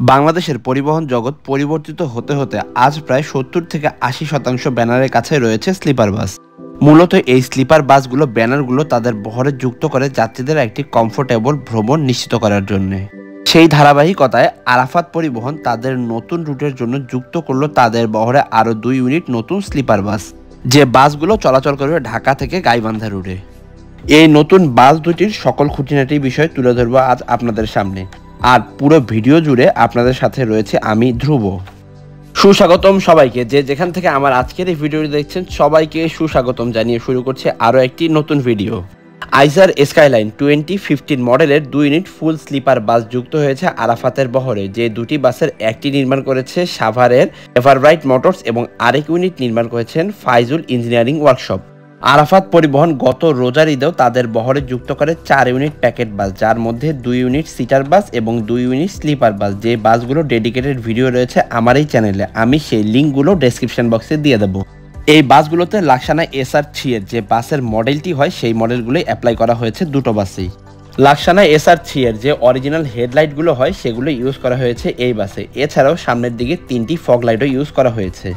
বাংলাদেশের পরিবহন জগৎ পরিবর্তিত হতে হতে আজ প্রায় ৭০ থেকে ৮০% ব্যানারের কাছে রয়েছে স্লিপার বাস। মূলত এই স্লিপার বাসগুলো ব্যানারগুলো তাদের বহরে যুক্ত করে যাত্রীদের একটি কমফোর্টেবল ভ্রমণ নিশ্চিত করার জন্য। সেই ধারাবাহিকতায় আরাফাত পরিবহন তাদের নতুন রুটের জন্য যুক্ত করলো তাদের বহরে আরও ২ ইউনিট নতুন স্লিপার বাস, যে বাসগুলো চলাচল করবে ঢাকা থেকে গাইবান্ধা রুটে। এই নতুন বাস দুটির সকল খুঁটিনাটি বিষয় তুলে ধরব আজ আপনাদের সামনে, আর পুরো ভিডিও জুড়ে আপনাদের সাথে রয়েছে আমি ধ্রুব। সুস্বাগতম সবাইকে, যে যেখান থেকে আমার আজকের এই ভিডিওটি দেখছেন সবাইকে সুস্বাগতম জানিয়ে শুরু করছে আরও একটি নতুন ভিডিও। আইসার স্কাইলাইন 2015 মডেলের 2 ইউনিট ফুল স্লিপার বাস যুক্ত হয়েছে আরাফাতের বহরে, যে দুটি বাসের একটি নির্মাণ করেছে সাভারের এভারব্রাইট মোটরস এবং আরেক ইউনিট নির্মাণ করেছেন ফাইজুল ইঞ্জিনিয়ারিং ওয়ার্কশপ। আরাফাত পরিবহন গত রোজার ঈদেও তাদের বহরে যুক্ত করে 4 ইউনিট প্যাকেট বাস, যার মধ্যে 2 ইউনিট সিটার বাস এবং 2 ইউনিট স্লিপার বাস। যে বাসগুলো ডেডিকেটেড ভিডিও রয়েছে আমার এই চ্যানেলে, আমি সেই লিঙ্কগুলো ডেসক্রিপশন বক্সে দিয়ে দেবো। এই বাসগুলোতে লাক্সানা SR3 এর যে বাসের মডেলটি হয় সেই মডেলগুলোই অ্যাপ্লাই করা হয়েছে দুটো বাসেই। লাক্সানা SR3 এর যে অরিজিনাল হেডলাইটগুলো হয় সেগুলো ইউজ করা হয়েছে এই বাসে। এছাড়াও সামনের দিকে 3টি ফগ লাইটও ইউজ করা হয়েছে।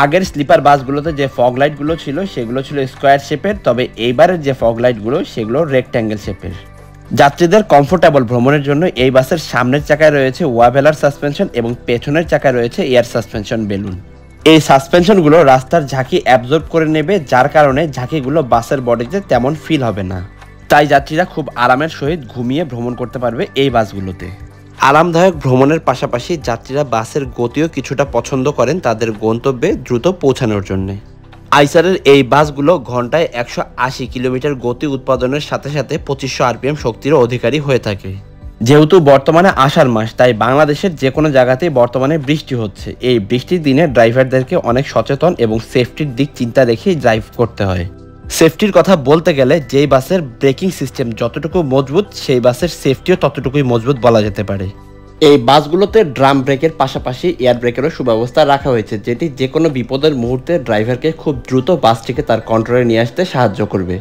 আগের স্লিপার বাসগুলোতে যে ফগ লাইটগুলো ছিল সেগুলো ছিল স্কোয়ার শেপের, তবে এইবারের যে ফগ লাইটগুলো সেগুলো রেক্ট্যাঙ্গেল শেপের। যাত্রীদের কমফোর্টেবল ভ্রমণের জন্য এই বাসের সামনের চাকায় রয়েছে ওয়াভেলার সাসপেনশন এবং পেছনের চাকায় রয়েছে এয়ার সাসপেনশন বেলুন। এই সাসপেনশনগুলো রাস্তার ঝাঁকি অ্যাবজর্ব করে নেবে, যার কারণে ঝাঁকিগুলো বাসের বডিতে তেমন ফিল হবে না। তাই যাত্রীরা খুব আরামের সহিত ঘুমিয়ে ভ্রমণ করতে পারবে এই বাসগুলোতে। আরামদায়ক ভ্রমণের পাশাপাশি যাত্রীরা বাসের গতিও কিছুটা পছন্দ করেন তাদের গন্তব্যে দ্রুত পৌঁছানোর জন্য। আইসারের এই বাসগুলো ঘন্টায় 180 কিলোমিটার গতি উৎপাদনের সাথে সাথে 2500 RPM শক্তিরও অধিকারী হয়ে থাকে। যেহেতু বর্তমানে আষাঢ় মাস, তাই বাংলাদেশের যে কোনো জায়গাতেই বর্তমানে বৃষ্টি হচ্ছে। এই বৃষ্টির দিনে ড্রাইভারদেরকে অনেক সচেতন এবং সেফটির দিক চিন্তা রেখেই ড্রাইভ করতে হয়। সেফটির কথা বলতে গেলে যেই বাসের ব্রেকিং সিস্টেম যতটুকু মজবুত, সেই বাসের সেফটিও ততটুকুই মজবুত বলা যেতে পারে। এই বাসগুলোতে ড্রাম ব্রেকের পাশাপাশি এয়ার ব্রেকেরও সুব্যবস্থা রাখা হয়েছে, যেটি যে কোনো বিপদের মুহূর্তে ড্রাইভারকে খুব দ্রুত বাসটিকে তার কন্ট্রোলে নিয়ে আসতে সাহায্য করবে।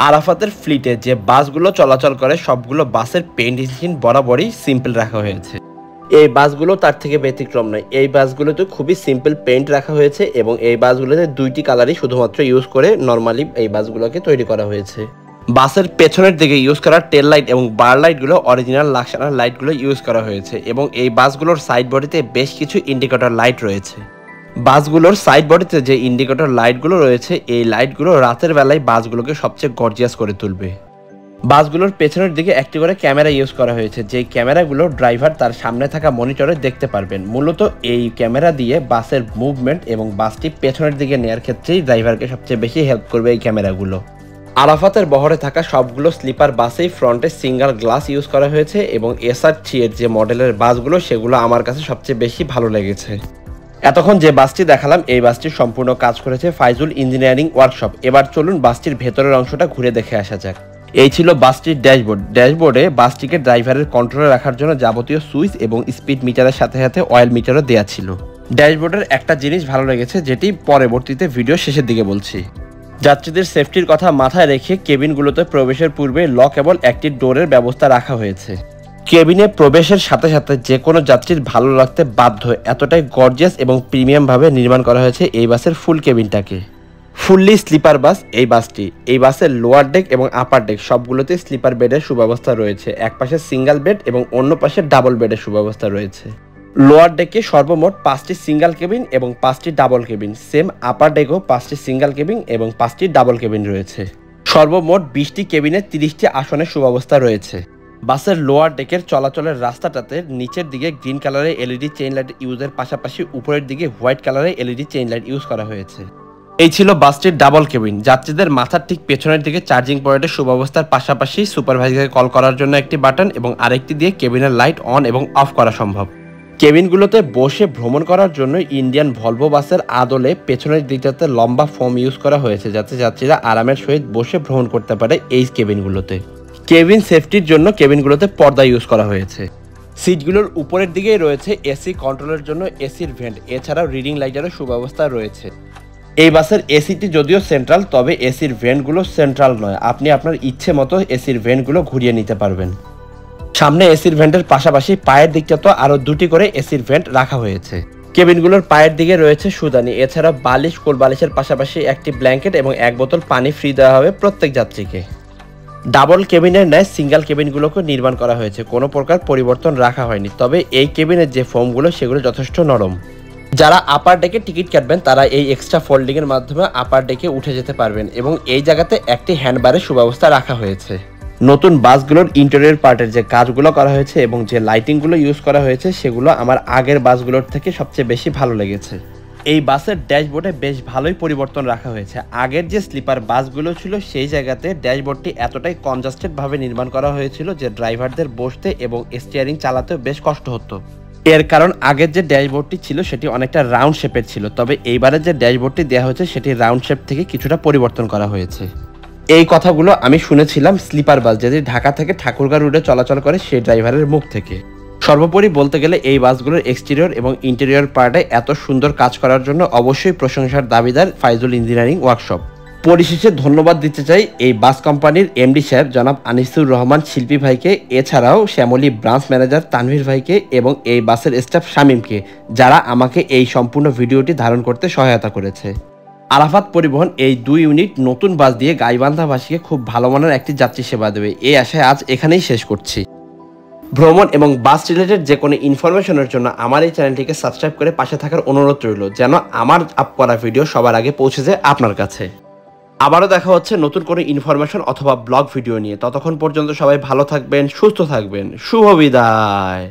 আরাফাতের ফ্লিটে যে বাসগুলো চলাচল করে সবগুলো বাসের পেইন্ট স্কিম বরাবরই সিম্পল রাখা হয়েছে। এই বাসগুলো তার থেকে ব্যতিক্রম নয়। এই বাসগুলোতে খুবই সিম্পল পেইন্ট রাখা হয়েছে এবং এই বাসগুলোতে 2টি কালারই শুধুমাত্র ইউজ করে নর্মালি এই বাসগুলোকে তৈরি করা হয়েছে। বাসের পেছনের দিকে ইউজ করা টেল লাইট এবং বার লাইটগুলো অরিজিনাল লাক্সানার লাইটগুলো ইউজ করা হয়েছে এবং এই বাসগুলোর সাইড বডিতে বেশ কিছু ইন্ডিকেটর লাইট রয়েছে। বাসগুলোর সাইড বডিতে যে ইন্ডিকেটর লাইটগুলো রয়েছে এই লাইটগুলো রাতের বেলায় বাসগুলোকে সবচেয়ে গর্জিয়াস করে তুলবে। বাসগুলোর পেছনের দিকে একটি করে ক্যামেরা ইউজ করা হয়েছে, যে ক্যামেরাগুলো ড্রাইভার তার সামনে থাকা মনিটরে দেখতে পারবেন। মূলত এই ক্যামেরা দিয়ে বাসের মুভমেন্ট এবং বাসটি পেছনের দিকে নেওয়ার ক্ষেত্রেই ড্রাইভারকে সবচেয়ে বেশি হেল্প করবে এই ক্যামেরাগুলো। আরাফাতের বহরে থাকা সবগুলো স্লিপার বাসেই ফ্রন্টে সিঙ্গেল গ্লাস ইউজ করা হয়েছে এবং SR3 এর যে মডেলের বাসগুলো সেগুলো আমার কাছে সবচেয়ে বেশি ভালো লেগেছে। এতক্ষণ যে বাসটি দেখালাম এই বাসটির সম্পূর্ণ কাজ করেছে ফাইজুল ইঞ্জিনিয়ারিং ওয়ার্কশপ। এবার চলুন বাসটির ভেতরের অংশটা ঘুরে দেখে আসা যাক। এই ছিল বাসটির ড্যাশবোর্ড। ড্যাশবোর্ডে বাসটিকে ড্রাইভারের কন্ট্রোলে রাখার জন্য যাবতীয় সুইচ এবং স্পিড মিটারের সাথে সাথে অয়েল মিটারও দেওয়া ছিল। ড্যাশবোর্ডের একটা জিনিস ভালো লেগেছে, যেটি পরবর্তীতে ভিডিও শেষের দিকে বলছি। যাত্রীদের সেফটির কথা মাথায় রেখে কেবিনগুলোতে প্রবেশের পূর্বে লক এবং অ্যাক্টিভ ডোরের ব্যবস্থা রাখা হয়েছে। কেবিনে প্রবেশের সাথে সাথে যে কোনো যাত্রীর ভালো লাগতে বাধ্য, এতটাই গর্জিয়াস এবং প্রিমিয়ামভাবে নির্মাণ করা হয়েছে এই বাসের ফুল কেবিনটাকে। ফুললি স্লিপার বাস এই বাসটি। এই বাসের লোয়ার ডেক এবং আপার ডেক সবগুলোতে স্লিপার বেডের সুব্যবস্থা রয়েছে। এক পাশে সিঙ্গেল বেড এবং অন্য পাশে ডাবল বেডের সুব্যবস্থা রয়েছে। লোয়ার ডেকে সর্বমোট 5টি সিঙ্গেল কেবিন এবং 5টি ডাবল কেবিন, সেম আপার ডেকেও 5টি সিঙ্গেল কেবিন এবং 5টি ডাবল কেবিন রয়েছে। সর্বমোট 20টি কেবিনে 30টি আসনের সুব্যবস্থা রয়েছে। বাসের লোয়ার ডেকের চলাচলের রাস্তাটাতে নিচের দিকে গ্রিন কালারের LED চেইন লাইট ইউজের পাশাপাশি উপরের দিকে হোয়াইট কালারের LED চেইন লাইট ইউজ করা হয়েছে। এই ছিল বাসটির ডাবল কেবিন। যাত্রীদের মাথার ঠিক পেছনের দিকে চার্জিং পয়েন্টের সুব্যবস্থার পাশাপাশি সুপারভাইজারকে কল করার জন্য একটি বাটন এবং আরেকটি দিয়ে কেবিনের লাইট অন এবং অফ করা সম্ভব। কেবিনগুলোতে বসে ভ্রমণ করার জন্য ইন্ডিয়ান ভলভো বাসের আদলে পেছনের দিকটাতে লম্বা ফোম ইউজ করা হয়েছে, যাতে যাত্রীরা আরামের সহিত বসে ভ্রমণ করতে পারে এই কেবিনগুলোতে। কেবিন সেফটির জন্য কেবিনগুলোতে পর্দা ইউজ করা হয়েছে। সিটগুলোর উপরের দিকেই রয়েছে এসি কন্ট্রোলের জন্য এসির ভেন্ট, এছাড়াও রিডিং লাইটেরও সুব্যবস্থা রয়েছে। এই বাসের এসিটি যদিও সেন্ট্রাল, তবে এসির ভেন্টগুলো সেন্ট্রাল নয়। আপনি আপনার ইচ্ছে মতো এসির ভেন্টগুলো ঘুরিয়ে নিতে পারবেন। সামনে এসির ভেন্টের পাশাপাশি পায়ের দিকটাতে আরো 2টি করে এসির ভেন্ট রাখা হয়েছে। কেবিনগুলোর পায়ের দিকে রয়েছে সুদানি, এছাড়া বালিশ, কোল বালিশের পাশাপাশি একটি ব্ল্যাঙ্কেট এবং 1 বোতল পানি ফ্রি দেওয়া হবে প্রত্যেক যাত্রীকে। ডাবল কেবিনের ন্যায় সিঙ্গেল কেবিনগুলোকে নির্মাণ করা হয়েছে, কোনো প্রকার পরিবর্তন রাখা হয়নি। তবে এই কেবিনের যে ফোমগুলো সেগুলো যথেষ্ট নরম। যারা আপার ডেকে টিকিট কাটবেন তারা এই এক্সট্রা ফোল্ডিংয়ের মাধ্যমে আপার ডেকে উঠে যেতে পারবেন এবং এই জায়গাতে একটি হ্যান্ডবারের সুব্যবস্থা রাখা হয়েছে। নতুন বাসগুলোর ইন্টেরিয়র পার্টের যে কাজগুলো করা হয়েছে এবং যে লাইটিংগুলো ইউজ করা হয়েছে সেগুলো আমার আগের বাসগুলোর থেকে সবচেয়ে বেশি ভালো লেগেছে। এই বাসের ড্যাশবোর্ডে বেশ ভালোই পরিবর্তন রাখা হয়েছে। আগের যে স্লিপার বাসগুলো ছিল সেই জায়গাতে ড্যাশবোর্ডটি এতটাই কনজাস্টেডভাবে নির্মাণ করা হয়েছিল যে ড্রাইভারদের বসতে এবং স্টিয়ারিং চালাতেও বেশ কষ্ট হতো। এর কারণ আগের যে ড্যাশবোর্ডটি ছিল সেটি অনেকটা রাউন্ড শেপের ছিল, তবে এইবারের যে ড্যাশবোর্ডটি দেওয়া হয়েছে সেটি রাউন্ড শেপ থেকে কিছুটা পরিবর্তন করা হয়েছে। এই কথাগুলো আমি শুনেছিলাম স্লিপার বাস যেটি ঢাকা থেকে ঠাকুরগাঁও রুটে চলাচল করে সেই ড্রাইভারের মুখ থেকে। সর্বোপরি বলতে গেলে এই বাসগুলোর এক্সটেরিয়র এবং ইন্টেরিয়র পার্টে এত সুন্দর কাজ করার জন্য অবশ্যই প্রশংসার দাবিদার ফাইজুল ইঞ্জিনিয়ারিং ওয়ার্কশপ। পরিশেষে ধন্যবাদ দিতে চাই এই বাস কোম্পানির এমডি সাহেব জনাব আনিসুর রহমান শিল্পী ভাইকে, এছাড়াও শ্যামলী ব্রাঞ্চ ম্যানেজার তানভীর ভাইকে এবং এই বাসের স্টাফ শামীমকে, যারা আমাকে এই সম্পূর্ণ ভিডিওটি ধারণ করতে সহায়তা করেছে। আরাফাত পরিবহন এই 2 ইউনিট নতুন বাস দিয়ে গাইবান্ধাবাসীকে খুব ভালো মানের একটি যাত্রী সেবা দেবে, এই আশায় আজ এখানেই শেষ করছি। ভ্রমণ এবং বাস রিলেটেড যে কোনো ইনফরমেশনের জন্য আমার এই চ্যানেলটিকে সাবস্ক্রাইব করে পাশে থাকার অনুরোধ রইল, যেন আমার আপ করা ভিডিও সবার আগে পৌঁছে যায় আপনার কাছে। আবারও দেখা হচ্ছে নতুন কোনো ইনফরমেশন অথবা ব্লগ ভিডিও নিয়ে। ততক্ষণ পর্যন্ত সবাই ভালো থাকবেন, সুস্থ থাকবেন। শুভ বিদায়।